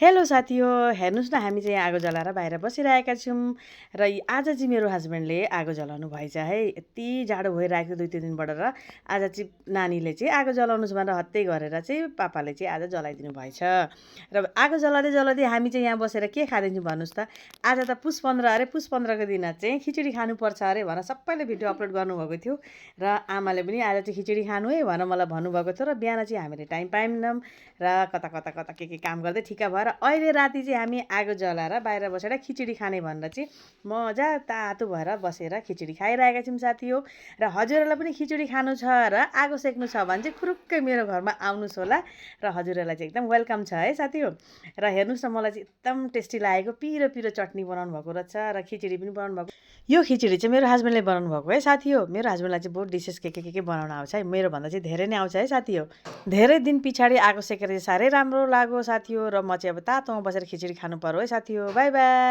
Hello साथी हो, हेर्नुहोस् न हामी चाहिँ आगो जलाएर बाहिर बसिरहेका छौँ र आज चाहिँ मेरो हस्बेन्डले आगो जलाउनु भएछ है। यति जाडो भइरहेको 2-3 दिनबाट र आज चाहिँ नानीले चाहिँ आगो जलाउनुहोस् भनेर हत्तै गरेर चाहिँ पापाले चाहिँ आज जलाइदिनु भएछ। र आगो जलाउँदै जलाउँदै हामी चाहिँ यहाँ बसेर के खाँदैछौँ भन्नुहोस् त। आज त पुस 15 अरे, पुस 15को दिन चाहिँ खिचडी खानुपर्छ अरे भनेर सबैले भिडियो अपलोड गर्नुभएको थियो र आमाले पनि आज चाहिँ खिचडी खानु है भनेर मलाई भन्नुभएको थियो र बिहान चाहिँ हामीले टाइम पाएनौँ र कता कता कता के काम गर्दै ठिक्क भएर अहिले राति चाहिँ हामी आगो जलाएर बाहिर बसेर खिचडी खाने भनेर चाहिँ मजा तातो भएर बसेर खिचडी खाइरहेका छौँ साथी हो। र हजुरहरूलाई पनि खिचडी खानु छ र आगो सेक्नु छ भने चाहिँ खुरुक्कै मेरो घरमा आउनुहोस् होला र हजुरहरूलाई चाहिँ एकदम वेलकम छ है साथी हो। र हेर्नुहोस् न मलाई चाहिँ एकदम टेस्टी लागेको पिरो पिरो चटनी बनाउनु भएको रहेछ र खिचडी पनि बनाउनु भएको। यो खिचडी चाहिँ मेरो हस्बेन्डले बनाउनु भएको है साथी हो। मेरो हस्बेन्डलाई चाहिँ बहुत डिसेस के बनाउन आउँछ है, मेरो भन्दा चाहिँ धेरै नै आउँछ है साथी हो। धेरै दिन पछाडि आगो सेकेर चाहिँ साह्रै राम्रो लाग्यो साथी हो र म चाहिँ अब तातोमा बसेर खिचडी खानु पर्यो है साथी हो। By by.